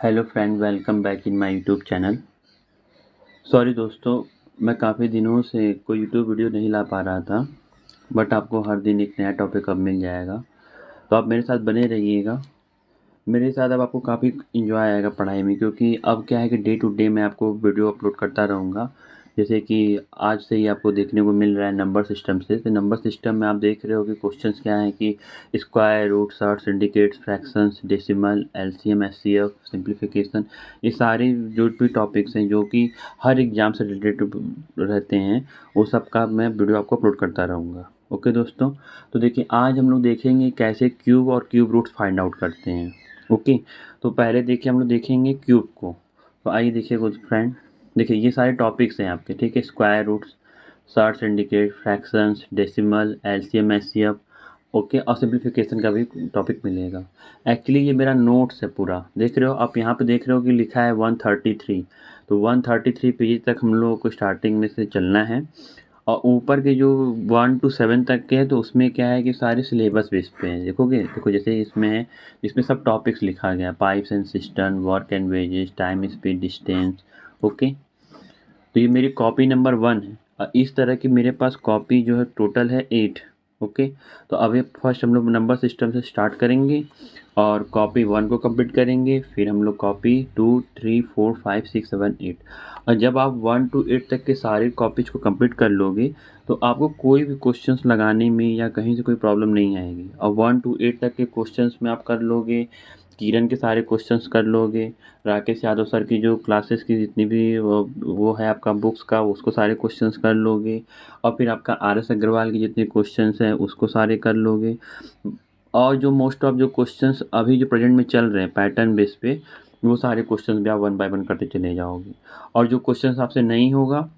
Hello friend, welcome back in my YouTube channel. Sorry दोस्तों, मैं काफ़ी दिनों से कोई यूट्यूब वीडियो नहीं ला पा रहा था, बट आपको हर दिन एक नया टॉपिक अब मिल जाएगा, तो आप मेरे साथ बने रहिएगा। मेरे साथ अब आपको काफ़ी एंजॉय आएगा पढ़ाई में, क्योंकि अब क्या है कि डे टू डे मैं आपको वीडियो अपलोड करता रहूँगा। जैसे कि आज से ही आपको देखने को मिल रहा है नंबर सिस्टम से, तो नंबर सिस्टम में आप देख रहे हो कि क्वेश्चंस क्या हैं कि square root, short, syndicates, fractions, decimal, LCM, HCF, simplification, ये सारे जो भी टॉपिक्स हैं जो कि हर एग्ज़ाम से रिलेटेड रहते हैं, वो सब का मैं वीडियो आपको अपलोड करता रहूँगा। ओके दोस्तों, तो देखिए आज हम लोग देखेंगे कैसे क्यूब और क्यूब रूट्स फाइंड आउट करते हैं। ओके, तो पहले देखिए हम लोग देखेंगे क्यूब को। तो आइए देखिए कुछ फ्रेंड, देखिए ये सारे टॉपिक्स हैं आपके, ठीक है। Square roots, short syndicate, fractions, decimal, LCM, HCF, okay, और सिंप्लीफिकेशन का भी टॉपिक मिलेगा। एक्चुअली ये मेरा नोट्स है पूरा, देख रहे हो आप, यहाँ पे देख रहे हो कि लिखा है 133, तो 133 पेज तक हम लोगों को स्टार्टिंग में से चलना है। और ऊपर के जो 1 to 7 तक के हैं, तो उसमें क्या है कि सारे सिलेबस बेस पे हैं। देखोगे, देखो जैसे इसमें है, इसमें सब टॉपिक्स लिखा गया, pipes and system, work and wages, time, speed, distance. Okay, तो ये मेरी कॉपी नंबर 1 है, और इस तरह की मेरे पास कॉपी जो है टोटल है 8। ओके, तो अब ये फर्स्ट हम लोग नंबर सिस्टम से स्टार्ट करेंगे और कॉपी 1 को कंप्लीट करेंगे, फिर हम लोग कॉपी 2, 3, 4, 5, 6, 7, 8। और जब आप 1 to 8 तक के सारे कॉपीज को कंप्लीट कर लोगे, तो आपको कोई भी क्वेश्चंस लगाने में या कहीं से कोई प्रॉब्लम नहीं आएगी। और 1 to 8 तक के क्वेश्चंस में आप कर लोगे, किरण के सारे क्वेश्चंस कर लोगे, राकेश यादव सर की जो क्लासेस की जितनी भी वो है आपका बुक्स का, उसको सारे क्वेश्चंस कर लोगे, और फिर आपका आर एस अग्रवाल के जितने क्वेश्चंस हैं उसको सारे कर लोगे। और जो मोस्ट ऑफ जो क्वेश्चंस अभी जो प्रेजेंट में चल रहे हैं पैटर्न बेस पे, वो सारे क्वेश्चंस भी आप 1 बाय 1 करते चले जाओगे। और जो क्वेश्चंस आपसे नहीं होगा,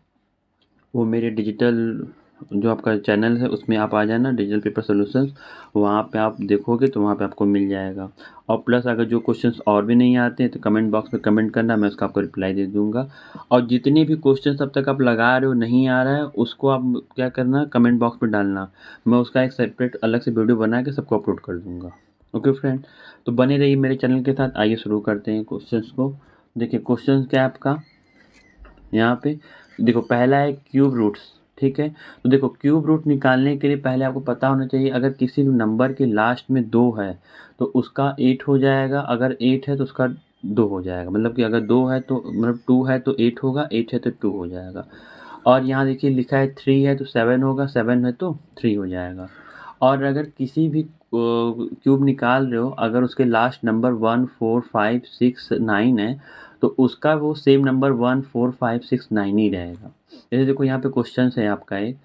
वो मेरे डिजिटल जो आपका चैनल है उसमें आप आ जाना, डिजिटल पेपर सॉल्यूशंस, वहाँ पे आप देखोगे तो वहाँ पे आपको मिल जाएगा। और प्लस अगर जो क्वेश्चंस और भी नहीं आते हैं तो कमेंट बॉक्स में कमेंट करना, मैं उसका आपको रिप्लाई दे दूँगा। और जितने भी क्वेश्चंस अब तक आप लगा रहे हो नहीं आ रहा है, उसको आप क्या करना, कमेंट बॉक्स में डालना, मैं उसका एक सेपरेट अलग से वीडियो बना के सबको अपलोड कर दूँगा। ओके फ्रेंड, तो बने रहिए मेरे चैनल के साथ। आइए शुरू करते हैं क्वेश्चंस को। देखिए क्वेश्चन क्या है आपका, यहाँ पे देखो पहला है क्यूब रूट्स, ठीक है। तो देखो क्यूब रूट निकालने के लिए पहले आपको पता होना चाहिए, अगर किसी नंबर के लास्ट में 2 है तो उसका 8 हो जाएगा, अगर 8 है तो उसका 2 हो जाएगा। मतलब कि अगर 2 है तो मतलब 2 है तो 8 होगा, 8 है तो 2 हो जाएगा। और यहाँ देखिए लिखा है 3 है तो 7 होगा, 7 है तो 3 हो जाएगा। और अगर किसी भी क्यूब निकाल रहे हो, अगर उसके लास्ट नंबर 1, 4, 5, 6, 9 है, तो उसका वो सेम नंबर 1, 4, 5, 6, 9 ही रहेगा। जैसे देखो यहाँ पे क्वेश्चन है आपका एक,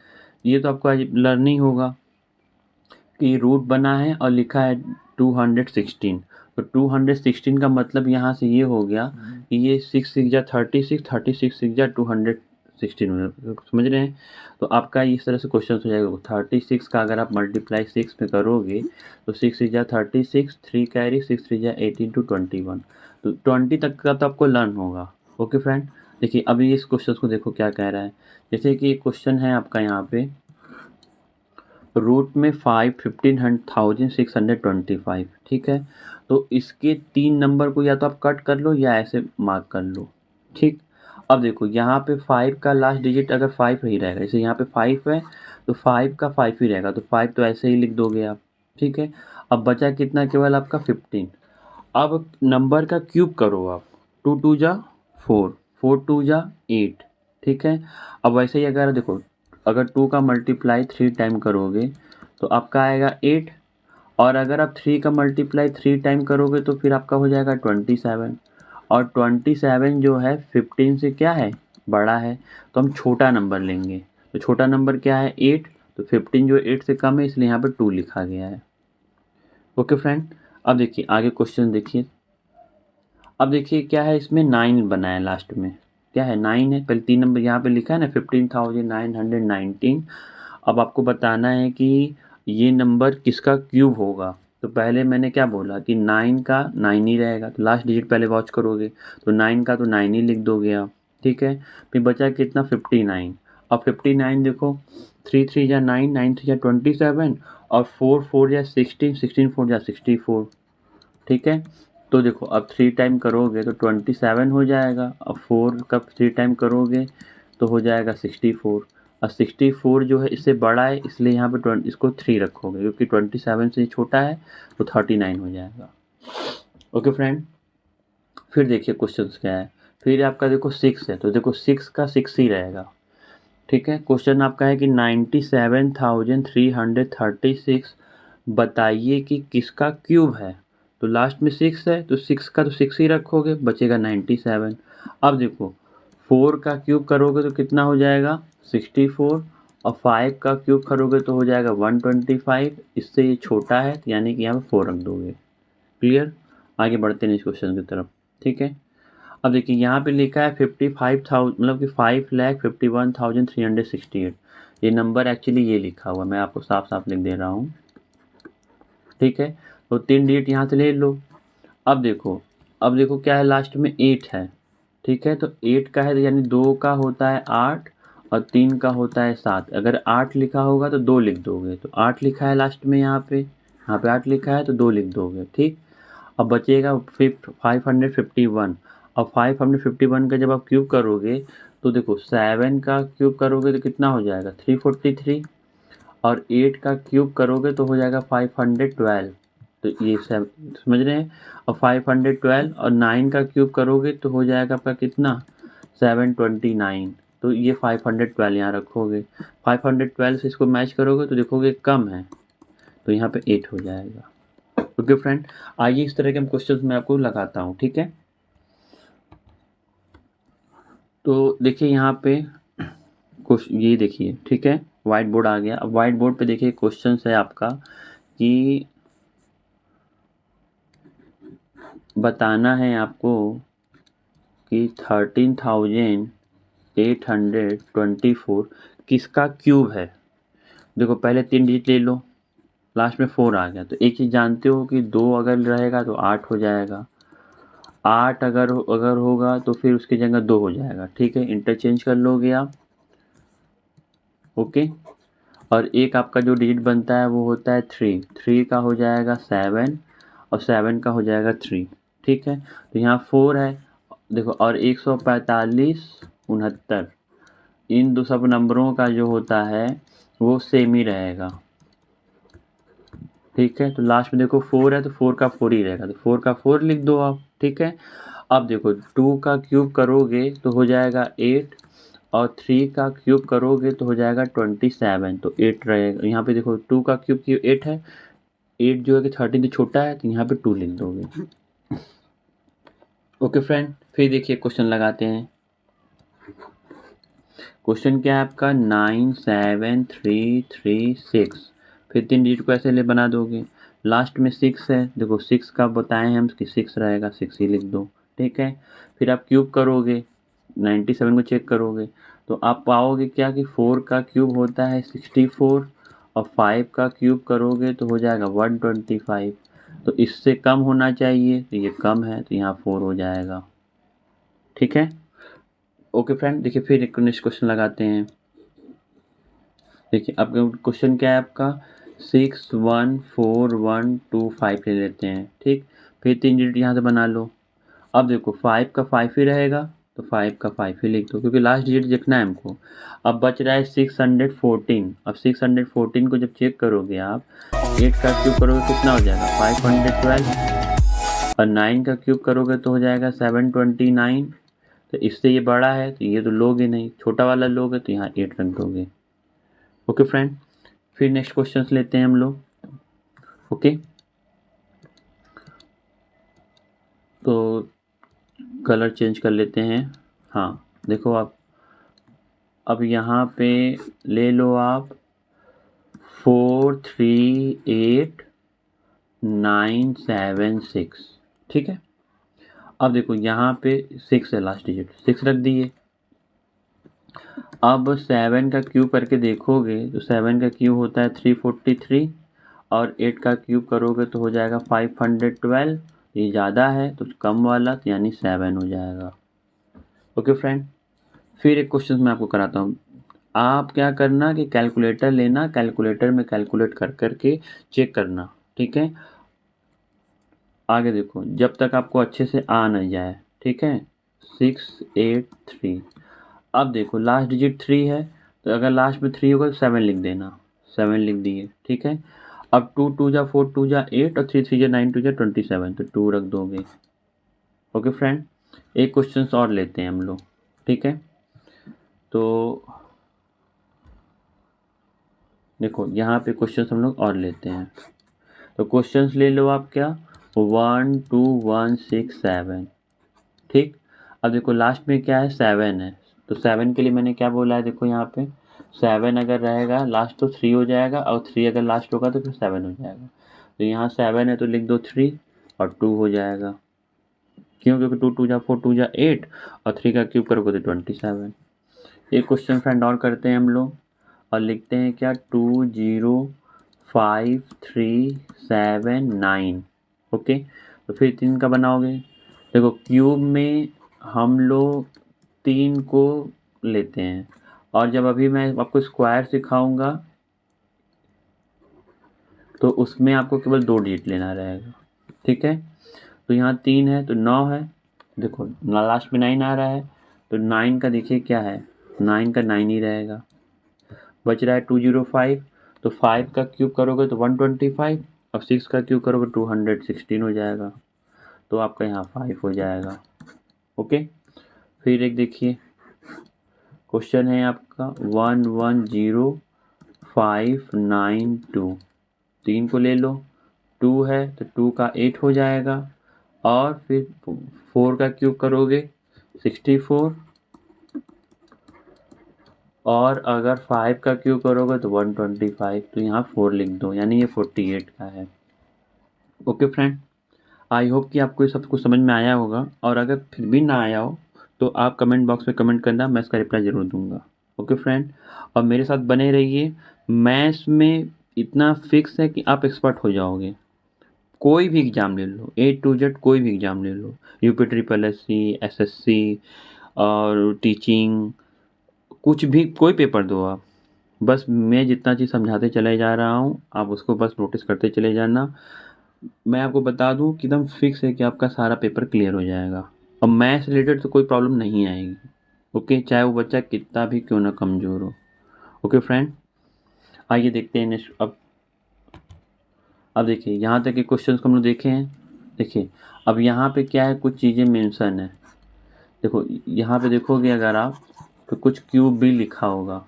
ये तो आपको आज लर्निंग होगा कि रूट बना है और लिखा है 216। तो 216 का मतलब यहाँ से ये हो गया कि ये 6 6 जा 36, 36 6 जा 216, समझ रहे हैं। तो आपका इस तरह से क्वेश्चन हो जाएगा। 36 का अगर आप मल्टीप्लाई 6 में करोगे तो 6 6 जा 36, 3 कैरी, 6 3 जा 18 to 21, तो 20 तक का तो आपको लर्न होगा। ओके फ्रेंड, देखिए अभी इस क्वेश्चन को देखो क्या कह रहा है। जैसे कि क्वेश्चन है आपका यहाँ पे, रूट में 5 15,625, ठीक है। तो इसके 3 नंबर को या तो आप कट कर लो या ऐसे मार्क कर लो, ठीक। अब देखो यहाँ पे 5 का लास्ट डिजिट अगर 5 ही रहेगा, जैसे यहाँ पे 5 है तो 5 का 5 ही रहेगा, तो 5 तो ऐसे ही लिख दोगे आप, ठीक है। अब बचा कितना, केवल आपका 15। अब नंबर का क्यूब करो आप, 2 2 जा 4, 4 2 जा 8, ठीक है। अब वैसे ही अगर देखो, अगर 2 का मल्टीप्लाई 3 टाइम करोगे तो आपका आएगा 8, और अगर आप 3 का मल्टीप्लाई 3 टाइम करोगे तो फिर आपका हो जाएगा 27। और 27 जो है 15 से क्या है, बड़ा है, तो हम छोटा नंबर लेंगे। तो छोटा नंबर क्या है, 8, तो 15 जो 8 से कम है इसलिए यहाँ पर 2 लिखा गया है। ओके फ्रेंड, अब देखिए आगे क्वेश्चन देखिए। अब देखिए क्या है, इसमें 9 बना है लास्ट में, क्या है 9 है, पहले 3 नंबर यहाँ पे लिखा है ना 15,919। अब आपको बताना है कि ये नंबर किसका क्यूब होगा। तो पहले मैंने क्या बोला कि 9 का 9 ही रहेगा, तो लास्ट डिजिट पहले वॉच करोगे, तो 9 का तो 9 ही लिख दोगे आप, ठीक है। फिर बचा कितना, 59। अब 59 देखो, 3 3 जा 9, 9 3 जा 27, और 4 4 जा 16, 16 4 जा 64, ठीक है। तो देखो अब 3 टाइम करोगे तो 27 हो जाएगा। अब 4 का 3 टाइम करोगे तो हो जाएगा 64। और 64 जो है इससे बड़ा है, इसलिए यहाँ पे इसको 3 रखोगे, क्योंकि 27 से छोटा है तो 39 हो जाएगा। ओके फ्रेंड, फिर देखिए क्वेश्चन क्या है। फिर आपका देखो 6 है, तो देखो 6 का 6 ही रहेगा। ठीक है, क्वेश्चन आपका है कि 97,336 बताइए कि किसका क्यूब है। तो लास्ट में 6 है तो 6 का तो 6 ही रखोगे, बचेगा 97। अब देखो 4 का क्यूब करोगे तो कितना हो जाएगा 64, और 5 का क्यूब करोगे तो हो जाएगा 125। इससे ये छोटा है तो यानी कि यहाँ पे 4 रख दोगे। क्लियर, आगे बढ़ते हैं इस क्वेश्चन की तरफ। ठीक है, अब देखिए यहाँ पे लिखा है 55,000, मतलब कि 5,51,368। ये नंबर एक्चुअली ये लिखा हुआ, मैं आपको साफ साफ लिख दे रहा हूँ। ठीक है, तो 3 डिजिट यहाँ से ले लो। अब देखो क्या है, लास्ट में 8 है। ठीक है, तो 8 का है तो यानी 2 का होता है 8 और 3 का होता है 7। अगर 8 लिखा होगा तो 2 लिख दोगे, तो 8 लिखा है लास्ट में, यहाँ पे 8 लिखा है तो 2 लिख दोगे। ठीक, अब बचेगा 551। अब 551 का जब आप क्यूब करोगे तो देखो 7 का क्यूब करोगे तो कितना हो जाएगा 343, और 8 का क्यूब करोगे तो हो जाएगा 512। तो ये सब समझ रहे हैं। और 512 और 9 का क्यूब करोगे तो हो जाएगा आपका कितना 729। तो ये 512 यहाँ रखोगे, 512 से इसको मैच करोगे तो देखोगे कम है, तो यहाँ पे 8 हो जाएगा। ओके फ्रेंड, आइए इस तरह के हम क्वेश्चंस मैं आपको लगाता हूँ। ठीक है, तो देखिए यहाँ पे ये देखिए। ठीक है, व्हाइट बोर्ड आ गया। अब व्हाइट बोर्ड पे देखिए क्वेश्चन है आपका कि बताना है आपको कि 13,824 किसका क्यूब है। देखो पहले 3 डिजिट ले लो, लास्ट में 4 आ गया, तो एक चीज़ जानते हो कि 2 अगर रहेगा तो 8 हो जाएगा, 8 अगर होगा तो फिर उसकी जगह 2 हो जाएगा। ठीक है, इंटरचेंज कर लोगे आप। ओके, और एक आपका जो डिजिट बनता है वो होता है 3 का हो जाएगा 7, और 7 का हो जाएगा 3। ठीक है, तो यहाँ 4 है देखो, और 145 69, इन दो सब नंबरों का जो होता है वो सेम ही रहेगा। ठीक है, तो लास्ट में देखो 4 है तो 4 का 4 ही रहेगा, तो 4 का 4 लिख दो आप। ठीक है, अब देखो 2 का क्यूब करोगे तो हो जाएगा 8, और 3 का क्यूब करोगे तो हो जाएगा 27, तो 8 रहेगा। यहाँ पे देखो 2 का क्यूब 8 है, 8 जो है कि 13 से छोटा है, तो यहाँ पे 2 लिख दोगे। ओके फ्रेंड, फिर देखिए क्वेश्चन लगाते हैं। क्वेश्चन क्या है आपका 97336। फिर 3 डिजिट को ऐसे ले बना दोगे, लास्ट में 6 है, देखो 6 का बताएं हम कि 6 रहेगा, 6 ही लिख दो। ठीक है, फिर आप क्यूब करोगे 97 को चेक करोगे तो आप पाओगे क्या कि 4 का क्यूब होता है 64, और 5 का क्यूब करोगे तो हो जाएगा 125। तो इससे कम होना चाहिए, तो ये कम है तो यहाँ 4 हो जाएगा। ठीक है, ओके फ्रेंड, देखिए फिर एक नेक्स्ट क्वेश्चन लगाते हैं। देखिए आपका क्वेश्चन क्या है आपका 614125 ले लेते हैं। ठीक, फिर 3 डिजिट यहाँ से बना लो। अब देखो 5 का 5 ही रहेगा, तो 5 का 5 ही लिख दो, क्योंकि लास्ट डिजिट देखना है हमको। अब बच रहा है 614। अब 614 को जब चेक करोगे आप, 8 का क्यूब करोगे कितना हो जाएगा 512, और 9 का क्यूब करोगे तो हो जाएगा 729। तो इससे ये बड़ा है तो ये तो लोगे नहीं, छोटा वाला लोगे तो यहाँ 8 रख दोगे। ओके फ्रेंड, फिर नेक्स्ट क्वेश्चन लेते हैं हम लोग। ओके, तो कलर चेंज कर लेते हैं। हाँ देखो आप, अब यहाँ पे ले लो आप 438976। ठीक है, अब देखो यहाँ पे 6 है, लास्ट डिजिट 6 रख दिए। अब 7 का क्यूब करके देखोगे तो 7 का क्यूब होता है 343, और 8 का क्यूब करोगे तो हो जाएगा 512। ये ज़्यादा है तो कम वाला, तो यानी 7 हो जाएगा। ओके फ्रेंड, फिर एक क्वेश्चन मैं आपको कराता हूँ। आप क्या करना कि कैलकुलेटर लेना, कैलकुलेटर में कैलकुलेट कर करके चेक करना। ठीक है, आगे देखो, जब तक आपको अच्छे से आ न जाए, ठीक है। 683। अब देखो लास्ट डिजिट 3 है, तो अगर लास्ट में 3 होगा तो 7 लिख देना। 7 लिख दिए, ठीक है। अब 2 2 जा 4 2 जा 8 और 3 3 जा 9 2 जा 27, तो 2 रख दोगे। ओके फ्रेंड, एक क्वेश्चन और लेते हैं हम लोग, ठीक है। तो देखो यहाँ पे क्वेश्चन हम लोग और लेते हैं, तो क्वेश्चंस ले लो आप क्या, 1 2 1 6 7, ठीक। अब देखो लास्ट में क्या है, 7 है, तो 7 के लिए मैंने क्या बोला है, देखो यहाँ पे 7 अगर रहेगा लास्ट तो 3 हो जाएगा, और 3 अगर लास्ट होगा तो फिर 7 हो जाएगा। तो यहाँ 7 है तो लिख दो 3 और 2 हो जाएगा। क्यों, क्योंकि 2 2 जा 4 2 जा 8 और 3 का क्यूब करोगे तो 27। एक क्वेश्चन फ्रेंड और करते हैं हम लोग, और लिखते हैं क्या, 2 0 5 3 7 9। ओके, तो फिर 3 का बनाओगे। देखो क्यूब में हम लोग 3 को लेते हैं, और जब अभी मैं आपको स्क्वायर सिखाऊंगा तो उसमें आपको केवल 2 डिजिट लेना रहेगा, ठीक है। तो यहाँ 3 है तो 9 है, देखो लास्ट में 9 आ रहा है, तो 9 का देखिए क्या है, 9 का 9 ही रहेगा। बच रहा है 205, तो 5 का क्यूब करोगे तो 125, और 6 का क्यूब करोगे 216 हो जाएगा, तो आपका यहाँ 5 हो जाएगा। ओके, फिर एक देखिए क्वेश्चन है आपका 110592। 3 को ले लो, 2 है तो 2 का 8 हो जाएगा, और फिर 4 का क्यूब करोगे 64, और अगर 5 का क्यूब करोगे तो 125, तो यहाँ 4 लिख दो, यानी ये 48 का है। ओके फ्रेंड, आई होप कि आपको ये सब कुछ समझ में आया होगा, और अगर फिर भी ना आया हो तो आप कमेंट बॉक्स में कमेंट करना, मैं इसका रिप्लाई ज़रूर दूंगा। ओके फ्रेंड, और मेरे साथ बने रहिए। मैथ्स में इतना फिक्स है कि आप एक्सपर्ट हो जाओगे। कोई भी एग्ज़ाम ले लो, A to Z कोई भी एग्ज़ाम ले लो, यूपी ट्रिपल SC SSC और टीचिंग, कुछ भी कोई पेपर दो आप, बस मैं जितना चीज़ समझाते चले जा रहा हूँ आप उसको बस नोटिस करते चले जाना। मैं आपको बता दूं कि एकदम फिक्स है कि आपका सारा पेपर क्लियर हो जाएगा, और मैथ्स रिलेटेड तो कोई प्रॉब्लम नहीं आएगी। ओके, चाहे वो बच्चा कितना भी क्यों ना कमज़ोर हो। ओके फ्रेंड, आइए देखते हैं नेक्स्ट। अब देखिए यहाँ तक के क्वेश्चन को हम लोग देखे हैं। देखिए अब यहाँ पे क्या है, कुछ चीज़ें मेंशन है। देखो यहाँ पे देखोगे अगर आप, तो कुछ क्यूब भी लिखा होगा,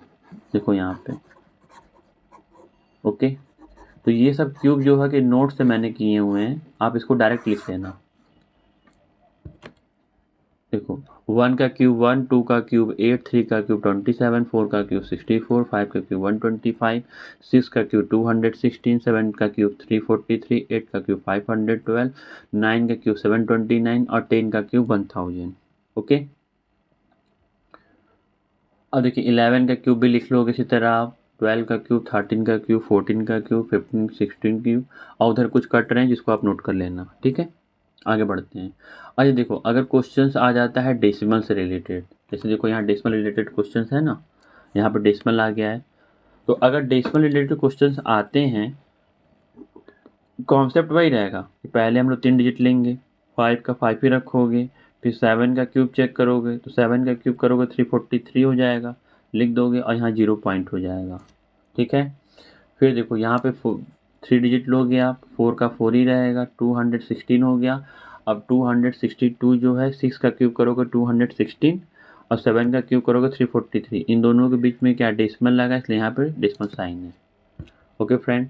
देखो यहाँ पे। ओके, तो ये सब क्यूब जो है कि नोट से मैंने किए हुए हैं, आप इसको डायरेक्ट लिख लेना। देखो 1 का क्यूब 1, 2 का क्यूब 8, 3 का क्यूब 27, 4 का क्यूब 64, 5 का क्यूब 125, 6 का क्यूब 216, 7 का क्यूब 343, 8 का क्यूब 512, 9 का क्यूब 729 और 10 का क्यूब 1000। ओके, अब देखिए 11 का क्यूब भी लिख लोगे इसी तरह आप, 12 का क्यूब, 13 का क्यूब, 14 का क्यूब, 15 16 क्यूब, और उधर कुछ कट रहे हैं जिसको आप नोट कर लेना, ठीक है। आगे बढ़ते हैं। अच्छा देखो, अगर क्वेश्चंस आ जाता है डेसिमल से रिलेटेड, जैसे देखो यहाँ डेसिमल रिलेटेड क्वेश्चंस है ना, यहाँ पर डेसिमल आ गया है, तो अगर डेसिमल रिलेटेड क्वेश्चंस आते हैं, कॉन्सेप्ट वही रहेगा कि पहले हम लोग 3 डिजिट लेंगे, 5 का 5 ही रखोगे, फिर 7 का क्यूब चेक करोगे, तो 7 का क्यूब करोगे 343 हो जाएगा, लिख दोगे, और यहाँ 0 पॉइंट हो जाएगा, ठीक है। फिर देखो यहाँ पे 3 डिजिट लोगे आप, 4 का 4 ही रहेगा, 216 हो गया। अब 262 जो है, 6 का क्यूब करोगे 216, और 7 का क्यूब करोगे 343, इन दोनों के बीच में क्या डेसिमल लगा, इसलिए यहाँ पे डेसिमल साइन है। ओके फ्रेंड,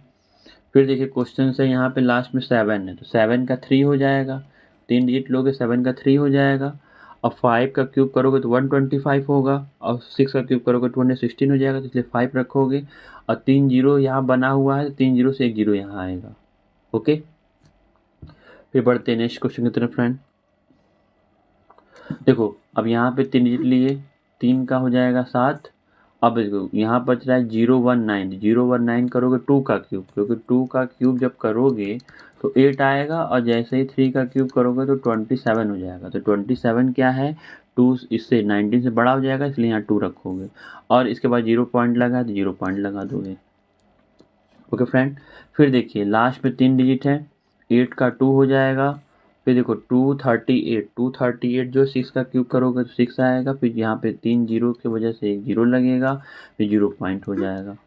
फिर देखिए क्वेश्चन से यहाँ पे लास्ट में 7 है, तो 7 का 3 हो जाएगा, 3 डिजिट लोगे 7 का 3 हो जाएगा, और 5 का क्यूब करोगे तो 125 होगा, और 6 का क्यूब करोगे 216 हो जाएगा, तो इसलिए 5 रखोगे, और 3 जीरो यहाँ बना हुआ है, 3 जीरो से 1 जीरो यहाँ आएगा। ओके, फिर बढ़ते हैं नेक्स्ट क्वेश्चन की तरफ फ्रेंड। देखो अब यहाँ पे 3 डिजिट लिए, 3 का हो जाएगा 7, अब देखो यहाँ बच रहा है 019, 019 करोगे 2 का क्यूब, क्योंकि 2 का क्यूब जब करोगे तो 8 आएगा, और जैसे ही 3 का क्यूब करोगे तो 27 हो जाएगा, तो 27 क्या है, 2 इससे 19 से बड़ा हो जाएगा, इसलिए यहाँ 2 रखोगे, और इसके बाद 0 पॉइंट लगा तो 0 पॉइंट लगा दोगे। ओके फ्रेंड, फिर देखिए लास्ट में 3 डिजिट है, 8 का 2 हो जाएगा, फिर देखो 238 जो 6 का क्यूब करोगे तो 6 आएगा, फिर यहाँ पे 3 जीरो की वजह से एक जीरो लगेगा, फिर 0 पॉइंट हो जाएगा।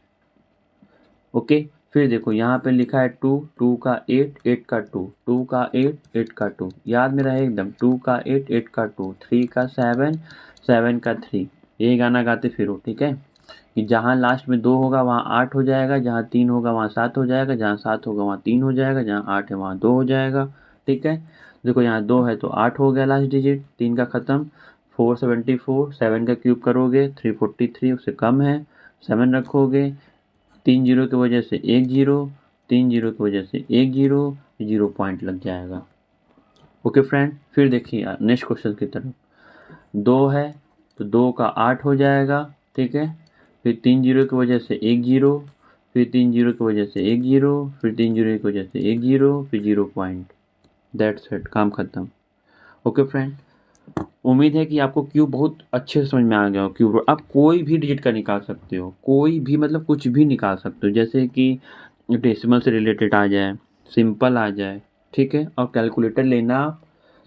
ओके, फिर देखो यहाँ पे लिखा है 2 का 8 का 2 का 8 का 2, याद में रहे एकदम। 2 का 8 का 2, 3 का 7 का 3। यही गाना गाते फिरो, ठीक है, कि जहाँ लास्ट में 2 होगा वहाँ 8 हो जाएगा, जहाँ 3 होगा वहाँ 7 हो जाएगा, जहाँ 7 होगा वहाँ 3 हो जाएगा, जहाँ 8 है वहाँ 2 हो जाएगा। ठीक है, देखो यहाँ 2 है तो 8 हो गया लास्ट डिजिट, 3 का ख़त्म। 474, 7 का क्यूब करोगे 343, उससे कम है, 7 रखोगे, 3 जीरो की वजह से 1 जीरो, 3 जीरो की वजह से 1 जीरो, 0 पॉइंट लग जाएगा। ओके फ्रेंड, फिर देखिए नेक्स्ट क्वेश्चन की तरफ। 2 है तो 2 का 8 हो जाएगा, ठीक है, फिर 3 जीरो की वजह से 1 जीरो, फिर 3 जीरो की वजह से 1 जीरो, फिर 3 जीरो की वजह से 1 जीरो, फिर 0 पॉइंट। दैट्स इट, काम खत्म। ओके फ्रेंड, उम्मीद है कि आपको क्यूब बहुत अच्छे से समझ में आ गया हो। क्यूब आप कोई भी डिजिट का निकाल सकते हो, कोई भी मतलब कुछ भी निकाल सकते हो, जैसे कि डेसिमल से रिलेटेड आ जाए, सिंपल आ जाए, ठीक है, और कैलकुलेटर लेना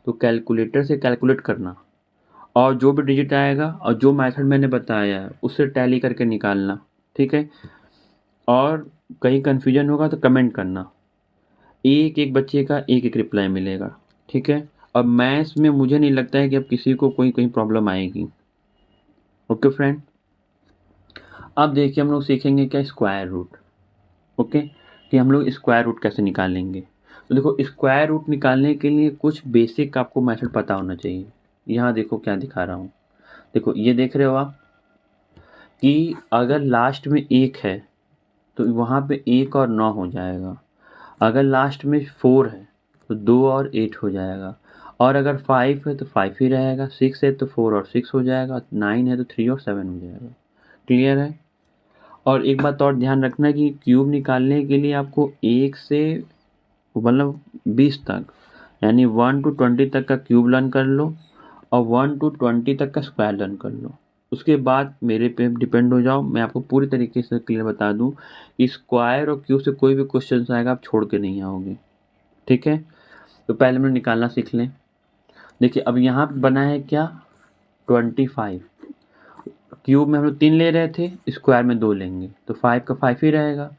तो कैलकुलेटर से कैलकुलेट करना, और जो भी डिजिट आएगा और जो मेथड मैंने बताया है उससे टैली करके निकालना, ठीक है। और कहीं कन्फ्यूजन होगा तो कमेंट करना, एक एक बच्चे का एक एक रिप्लाई मिलेगा, ठीक है। अब मैथ्स में मुझे नहीं लगता है कि अब किसी को कोई कहीं प्रॉब्लम आएगी। ओके फ्रेंड, अब देखिए हम लोग सीखेंगे क्या, स्क्वायर रूट। ओके, कि हम लोग स्क्वायर रूट कैसे निकालेंगे। तो देखो स्क्वायर रूट निकालने के लिए कुछ बेसिक आपको मेथड पता होना चाहिए। यहाँ देखो क्या दिखा रहा हूँ, देखो ये देख रहे हो आप कि अगर लास्ट में 1 है तो वहाँ पे 1 और 9 हो जाएगा, अगर लास्ट में 4 है तो 2 और 8 हो जाएगा, और अगर 5 है तो 5 ही रहेगा, 6 है तो 4 और 6 हो जाएगा, 9 है तो 3 और 7 हो जाएगा। क्लियर है। और एक बात और ध्यान रखना कि क्यूब निकालने के लिए आपको 1 से मतलब 20 तक, यानी 1 to 20 तक का क्यूब लर्न कर लो, और 1 to 20 तक का स्क्वायर लर्न कर लो। उसके बाद मेरे पे डिपेंड हो जाओ, मैं आपको पूरी तरीके से क्लियर बता दूं कि स्क्वायर और क्यूब से कोई भी क्वेश्चन आएगा आप छोड़ के नहीं आओगे, ठीक है। तो पहले हम लोग निकालना सीख लें। देखिए अब यहाँ पे बना है क्या, 25। क्यूब में हम लोग 3 ले रहे थे, स्क्वायर में 2 लेंगे तो 5 का 5 ही रहेगा।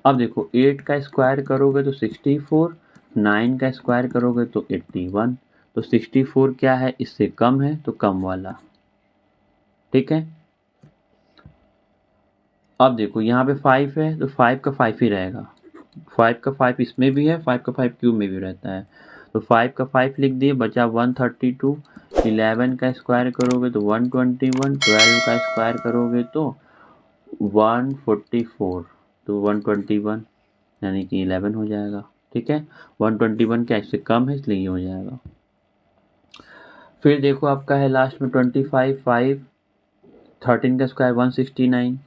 अब देखो 8 का स्क्वायर करोगे तो 64, 9 का स्क्वायर करोगे तो 81, तो 64 क्या है, इससे कम है तो कम वाला, ठीक है। अब देखो यहाँ पे 5 है तो 5 का 5 ही रहेगा, 5 का 5 इसमें भी है, 5 का 5 क्यूब में भी रहता है, तो 5 का 5 लिख दिए, बचा 132। 11 का स्क्वायर करोगे तो 121, 12 का स्क्वायर करोगे तो 144, तो 121 यानी कि 11 हो जाएगा, ठीक है। 121 क्या इससे कम है इसलिए ये हो जाएगा। फिर देखो आपका है लास्ट में 25, 5, 13 का स्क्वायर 169।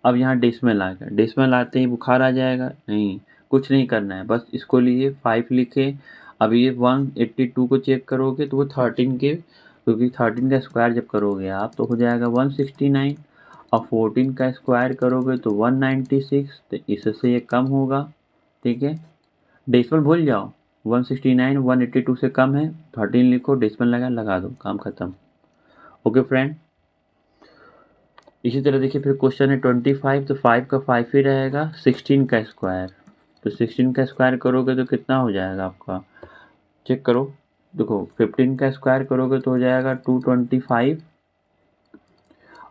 अब यहाँ डेसिमल आ गया, डेसिमल आते ही बुखार आ जाएगा, नहीं कुछ नहीं करना है, बस इसको लिए 5 लिखे। अब ये 182 को चेक करोगे तो वो 13 के, क्योंकि 13 का स्क्वायर जब करोगे आप तो हो जाएगा 169, और 14 का स्क्वायर करोगे तो 196, तो इससे ये कम होगा, ठीक है। डेसिमल भूल जाओ, 169 182 से कम है, 13 लिखो, डेसिमल लगा दो, काम खत्म। ओके फ्रेंड, इसी तरह देखिए फिर क्वेश्चन है 25, तो 5 का 5 ही रहेगा, 16 का स्क्वायर, तो 16 का स्क्वायर करोगे तो कितना हो जाएगा आपका, चेक करो। देखो 15 का स्क्वायर करोगे तो हो जाएगा 225,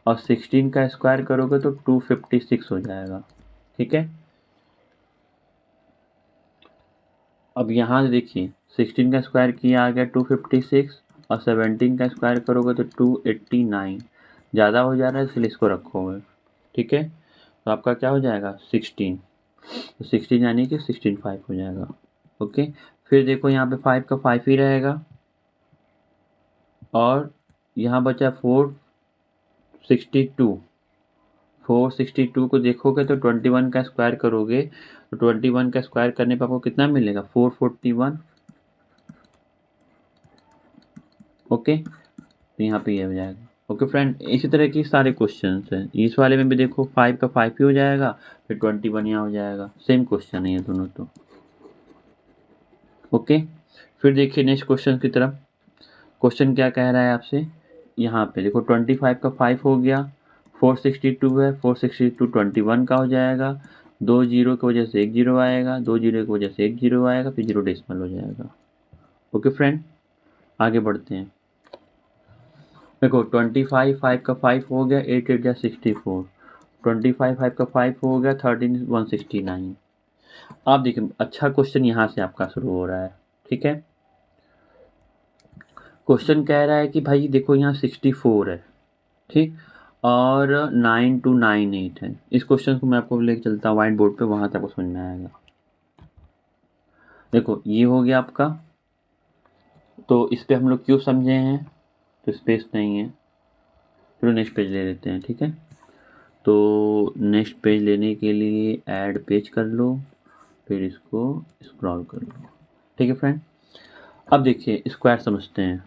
और 16 का स्क्वायर करोगे तो 256 हो जाएगा, ठीक है। अब यहाँ से देखिए 16 का स्क्वायर किया आ गया 256, और 17 का स्क्वायर करोगे तो 289, ज़्यादा हो जा रहा है इसलिए इसको रखोगे, ठीक है। तो आपका क्या हो जाएगा 16, तो 16 यानी कि 16 हो जाएगा। ओके, फिर देखो यहाँ पे 5 का 5 ही रहेगा, और यहाँ बचा 462, 462 को देखोगे तो 21 का स्क्वायर करोगे तो 21 का स्क्वायर करने पर आपको कितना मिलेगा 441। ओके, तो यहाँ पे ये हो जाएगा। ओके फ्रेंड, इसी तरह की सारे क्वेश्चन हैं, इस वाले में भी देखो 5 का 5 ही हो जाएगा, फिर 21 यहाँ हो जाएगा, सेम क्वेश्चन है ये दोनों तो। ओके, फिर देखिए नेक्स्ट क्वेश्चन की तरफ। क्वेश्चन क्या कह रहा है आपसे, यहाँ पे देखो 25 का 5 हो गया, 462 है, 462 21 का हो जाएगा, 2 जीरो की वजह से 1 जीरो आएगा, 2 जीरो की वजह से 1 जीरो आएगा, फिर जीरो डेसिमल हो जाएगा। ओके फ्रेंड, आगे बढ़ते हैं। देखो 25 5 का 5 हो गया, 8 8 जा 64, 25 5 का 5 हो गया, 13 169। आप देखिए अच्छा क्वेश्चन यहाँ से आपका शुरू हो रहा है, ठीक है। क्वेश्चन कह रहा है कि भाई देखो यहाँ 64 है, ठीक, और 9298 है। इस क्वेश्चन को मैं आपको लेके चलता हूँ व्हाइट बोर्ड पे, वहाँ तक आपको समझ में आएगा। देखो ये हो गया आपका, तो इस पे हम लोग क्यों समझे हैं, तो स्पेस नहीं है, फिर नेक्स्ट पेज ले लेते हैं, ठीक है। तो नेक्स्ट पेज लेने के लिए ऐड पेज कर लो, फिर इसको स्क्रॉल कर लो, ठीक है फ्रेंड। अब देखिए स्क्वायर समझते हैं।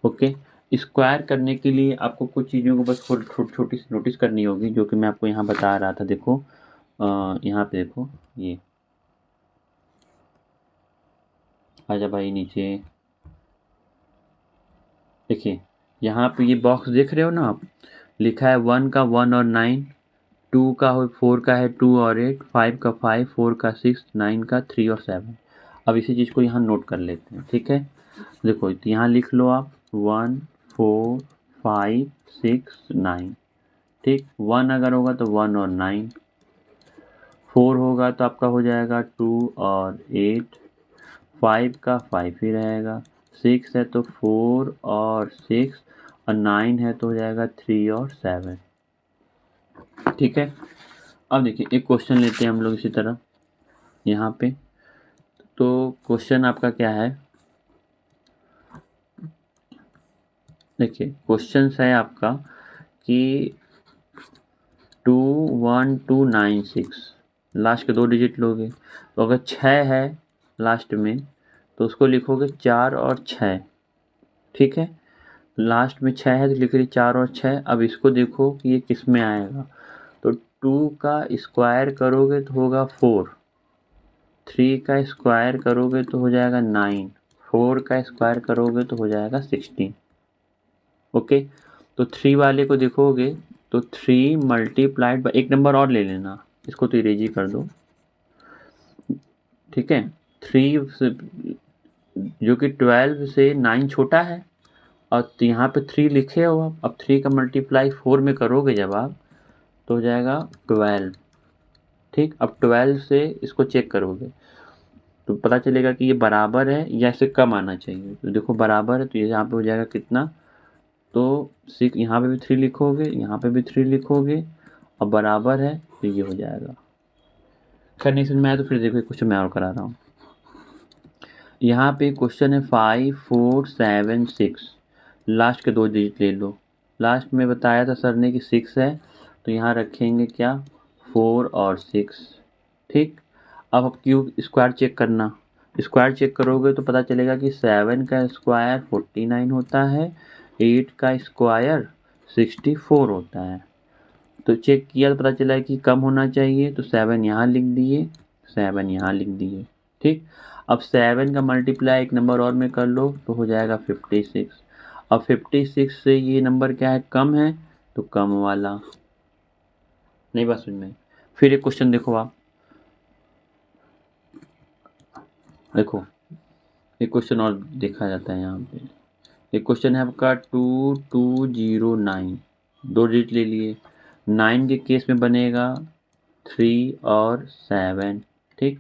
ओके, स्क्वायर करने के लिए आपको कुछ चीज़ों को बस छोटी सी नोटिस करनी होगी, जो कि मैं आपको यहाँ बता रहा था। देखो यहाँ पे देखो, ये आजा भाई नीचे, देखिए यहाँ पे ये बॉक्स देख रहे हो ना आप, लिखा है 1 का 1 और 9, 2 का 4 का है 2 और 8, 5 का 5, 4 का 6, 9 का 3 और 7। अब इसी चीज़ को यहाँ नोट कर लेते हैं, ठीक है। देखो तो यहाँ लिख लो आप 1 4 5 6 9, ठीक। 1 अगर होगा तो 1 और 9, 4 होगा तो आपका हो जाएगा 2 और 8, 5 का 5 ही रहेगा, 6 है तो 4 और 6, और 9 है तो हो जाएगा 3 और 7, ठीक है। अब देखिए एक क्वेश्चन लेते हैं हम लोग इसी तरह यहाँ पे। तो क्वेश्चन आपका क्या है, देखिए क्वेश्चन है आपका कि 21296 लास्ट के 2 डिजिट लोगे, तो अगर 6 है लास्ट में तो उसको लिखोगे 4 और 6, ठीक है। लास्ट में 6 है तो लिख रही 4 और 6। अब इसको देखो कि ये किस में आएगा, तो 2 का स्क्वायर करोगे तो होगा 4, 3 का स्क्वायर करोगे तो हो जाएगा 9, 4 का स्क्वायर करोगे तो हो जाएगा 16। ओके, तो 3 वाले को देखोगे तो 3 मल्टीप्लाइड बाई, एक नंबर और ले लेना, इसको तो इरेज ही कर दो, ठीक है। 3 जो कि 12 से 9 छोटा है, और यहाँ पे 3 लिखे हो आप। अब 3 का मल्टीप्लाई 4 में करोगे जब आप, तो हो जाएगा 12, ठीक। अब 12 से इसको चेक करोगे तो पता चलेगा कि ये बराबर है या इससे कम आना चाहिए। तो देखो बराबर है तो ये यहाँ पे हो जाएगा कितना, तो 6, यहाँ पे भी 3 लिखोगे, यहाँ पे भी 3 लिखोगे, और बराबर है तो ये हो जाएगा। खैर नहीं समझ में आया तो फिर देखो क्वेश्चन मैं और करा रहा हूँ। यहाँ पे क्वेश्चन है 5 4 7 6, लास्ट के 2 डिजिट ले लो। लास्ट में बताया था सर ने कि 6 है, तो यहाँ रखेंगे क्या, 4 और 6, ठीक। अब आप क्यूब स्क्वायर चेक करना, स्क्वायर चेक करोगे तो पता चलेगा कि 7 का स्क्वायर 49 होता है, 8 का स्क्वायर 64 होता है। तो चेक किया तो पता चला कि कम होना चाहिए, तो 7 यहाँ लिख दिए, 7 यहाँ लिख दिए, ठीक। अब 7 का मल्टीप्लाई एक नंबर और में कर लो तो हो जाएगा 56। अब 56 से ये नंबर क्या है, कम है, तो कम वाला। नहीं बात समझ में। फिर एक क्वेश्चन देखो आप, देखो एक क्वेश्चन और देखा जाता है यहाँ पे। एक क्वेश्चन है आपका 2209, 2 डिजिट ले लिए। 9 के केस में बनेगा 3 और 7, ठीक।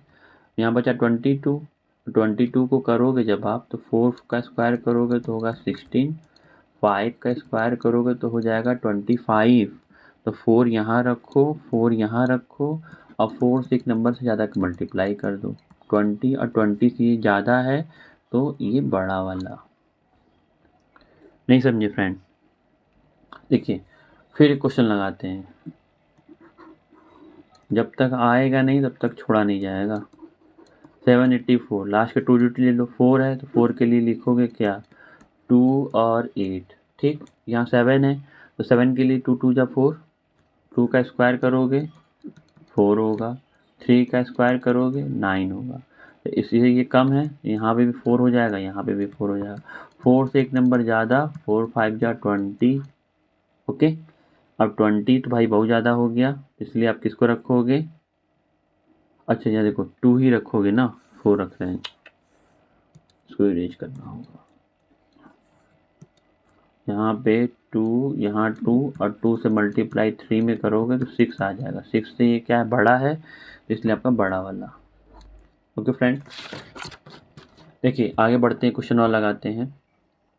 यहाँ बचा 22, 22 को करोगे जब आप तो 4 का स्क्वायर करोगे तो होगा 16, 5 का स्क्वायर करोगे तो हो जाएगा 25। तो 4 यहाँ रखो, 4 यहाँ रखो, और 4 से एक नंबर से ज़्यादा का मल्टीप्लाई कर दो। 20 और 20 से ज़्यादा है तो ये बड़ा वाला। नहीं समझे फ्रेंड। देखिए फिर एक क्वेश्चन लगाते हैं, जब तक आएगा नहीं तब तक छोड़ा नहीं जाएगा। 784, लास्ट के 2 डिजिट ले लो, 4 है तो 4 के लिए लिखोगे क्या, 2 और 8, ठीक। यहाँ 7 है तो 7 के लिए 2 2 जा 4, 2 का स्क्वायर करोगे 4 होगा, 3 का स्क्वायर करोगे 9 होगा, तो इसलिए ये कम है, यहाँ पे भी 4 हो जाएगा, यहाँ पे भी 4 हो जाएगा। 4 से एक नंबर ज़्यादा, 4 5 जा 20। ओके, अब 20 तो भाई बहुत ज़्यादा हो गया, इसलिए आप किसको रखोगे? अच्छा यहाँ देखो 2 ही रखोगे ना, 4 रख रहे हैं, इसको इरेज करना होगा। यहाँ पे 2, यहाँ 2 और 2 से मल्टीप्लाई 3 में करोगे तो 6 आ जाएगा। 6 से ये क्या है, बड़ा है, इसलिए आपका बड़ा वाला। ओके फ्रेंड, देखिए आगे बढ़ते हैं, क्वेश्चन और लगाते हैं।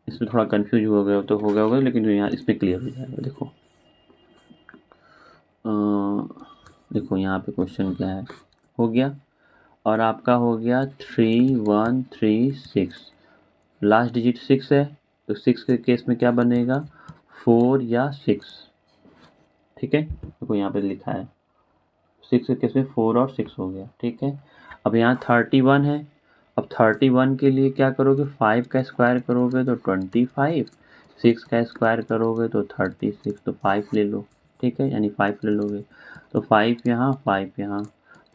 इसमें थोड़ा कंफ्यूज हो गया तो हो गया होगा, लेकिन जो यहाँ इसमें क्लियर हो जाएगा। देखो यहाँ पे क्वेश्चन क्या है, हो गया, और आपका हो गया 3136, लास्ट डिजिट 6 है, तो 6 के केस में क्या बनेगा, 4 या 6। ठीक है, देखो यहाँ पे लिखा है 6 के केस में 4 और 6 हो गया। ठीक है, अब यहाँ 31 है, अब 31 के लिए क्या करोगे, 5 का स्क्वायर करोगे तो 25, 6 का स्क्वायर करोगे तो 36, तो 5 ले लो। ठीक है, यानी 5 ले लोगे तो 5 यहाँ 5 यहाँ,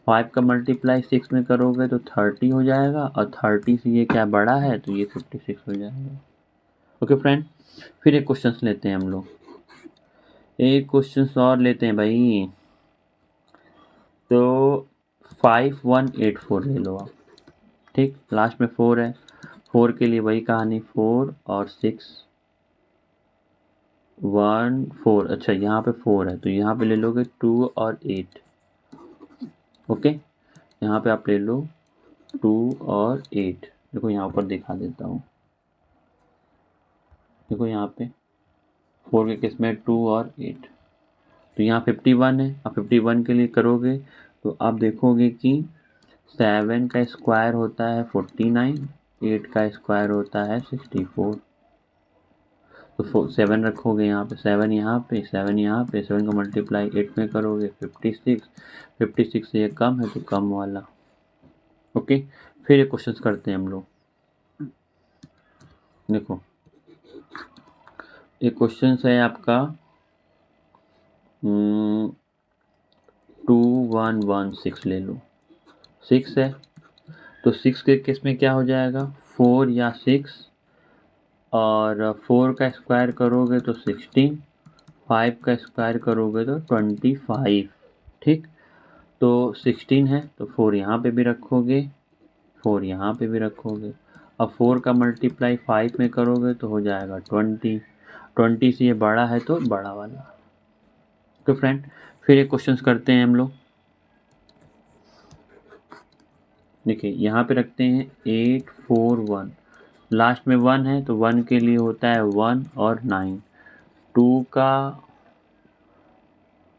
5 का मल्टीप्लाई 6 में करोगे तो 30 हो जाएगा, और 30 से ये क्या बड़ा है तो ये 56 हो जाएगा। ओके फ्रेंड, फिर एक क्वेश्चन लेते हैं हम लोग, एक क्वेश्चन और लेते हैं भाई। तो 5184 ले लो आप। ठीक, लास्ट में 4 है, 4 के लिए वही कहानी, 4 और 6 1 4। अच्छा यहाँ पे 4 है तो यहाँ पे ले लोगे 2 और 8। ओके, यहाँ पे आप ले लो 2 और 8। देखो यहाँ पर दिखा देता हूँ, देखो यहाँ पे 4 के केस में 2 और 8, तो यहाँ 51 है। अब 51 के लिए करोगे तो आप देखोगे कि 7 का स्क्वायर होता है 49, 8 का स्क्वायर होता है 64, तो 7 रखोगे यहाँ पे, 7 यहाँ पे, 7 यहाँ पे, 7 का मल्टीप्लाई 8 में करोगे 56, 56 से ये कम है तो कम वाला। ओके, फिर एक क्वेश्चन करते हैं हम लोग। देखो एक क्वेश्चन है आपका 2116 ले लो, 6 है, तो 6 के केस में क्या हो जाएगा, 4 या 6, और 4 का स्क्वायर करोगे तो 16, 5 का स्क्वायर करोगे तो 25। ठीक, तो 16 है तो 4 यहाँ पे भी रखोगे, 4 यहाँ पे भी रखोगे, अब 4 का मल्टीप्लाई 5 में करोगे तो हो जाएगा 20, 20 से ये बड़ा है तो बड़ा वाला। तो फ्रेंड फिर एक क्वेश्चन करते हैं हम लोग। देखिए यहाँ पे रखते हैं 841, लास्ट में 1 है तो 1 के लिए होता है 1 और 9, 2 का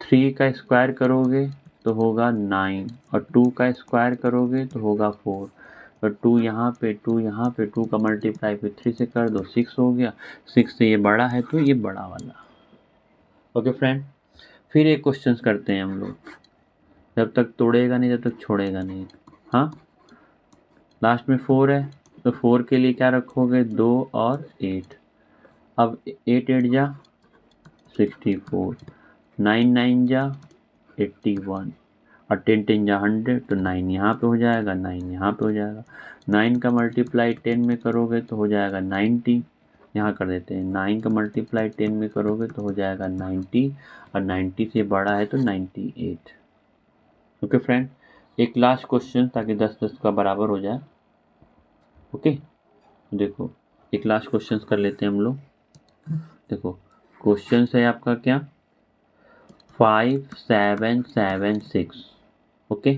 3 का स्क्वायर करोगे तो होगा 9, और 2 का स्क्वायर करोगे तो होगा 4, तो 2 यहाँ पे 2 यहाँ पे, 2 का मल्टीप्लाई फिर 3 से कर दो 6 हो गया, 6 से ये बड़ा है तो ये बड़ा वाला। ओके फ्रेंड, फिर एक क्वेश्चन करते हैं हम लोग, जब तक तोड़ेगा नहीं जब तक छोड़ेगा नहीं। हाँ, लास्ट में 4 है तो 4 के लिए क्या रखोगे, 2 और 8, अब 8 8 जा 64, 9 9 जा 81, और 10 10 जा 100, तो 9 यहाँ पे हो जाएगा, 9 यहाँ पे हो जाएगा, 9 का मल्टीप्लाई 10 में करोगे तो हो जाएगा 90, यहाँ कर देते हैं, 9 का मल्टीप्लाई 10 में करोगे तो हो जाएगा 90, और 90 से बड़ा है तो 98। ओके फ्रेंड, एक लास्ट क्वेश्चन ताकि 10-10 का बराबर हो जाए। ओके, देखो एक लास्ट क्वेश्चन कर लेते हैं हम लोग। देखो क्वेश्चन है आपका क्या, 5776। ओके,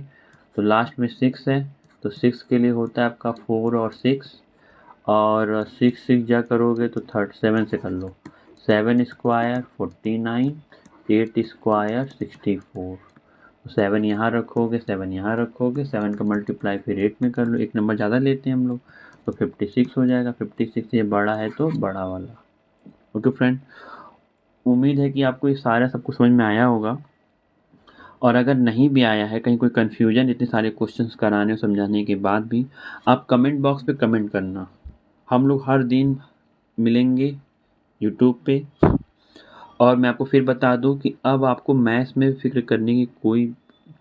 तो लास्ट में 6 है तो 6 के लिए होता है आपका 4 और 6, और 6 6 जा करोगे तो 37 से कर लो, 7 स्क्वायर 49, 8 स्क्वायर 64, तो 7 यहाँ रखोगे, 7 यहाँ रखोगे, 7 का मल्टीप्लाई फिर 8 में कर लो, एक नंबर ज़्यादा लेते हैं हम लोग, तो 56 हो जाएगा, 56 ये बड़ा है तो बड़ा वाला। ओके फ्रेंड, उम्मीद है कि आपको ये सारा सब कुछ समझ में आया होगा, और अगर नहीं भी आया है, कहीं कोई कन्फ्यूजन इतने सारे क्वेश्चंस कराने और समझाने के बाद भी, आप कमेंट बॉक्स पे कमेंट करना। हम लोग हर दिन मिलेंगे यूट्यूब पे, और मैं आपको फिर बता दूं कि अब आपको मैथ्स में फ़िक्र करने की कोई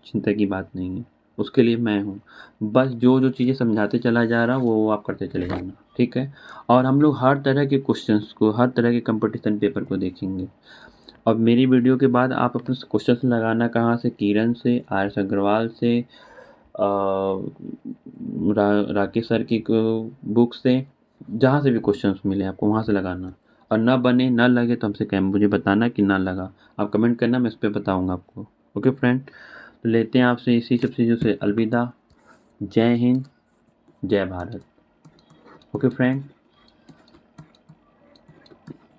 चिंता की बात नहीं है। उसके लिए मैं हूँ। बस जो जो चीज़ें समझाते चला जा रहा वो आप करते चले जाना, ठीक है। और हम लोग हर तरह के क्वेश्चंस को, हर तरह के कंपटीशन पेपर को देखेंगे। और मेरी वीडियो के बाद आप अपने क्वेश्चन लगाना कहाँ से, किरण से, आर.एस. अग्रवाल से, राकेश सर की बुक से, जहाँ से भी क्वेश्चंस मिले आपको वहाँ से लगाना। और ना बने ना लगे तो हमसे कह मुझे बताना कि ना लगा, आप कमेंट करना, मैं इस पर बताऊँगा आपको। ओके फ्रेंड, तो लेते हैं आपसे इसी सब चीज़ों से अलविदा। जय हिंद, जय भारत। ओके फ्रेंड,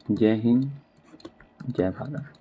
जय हिंद, जय भारत।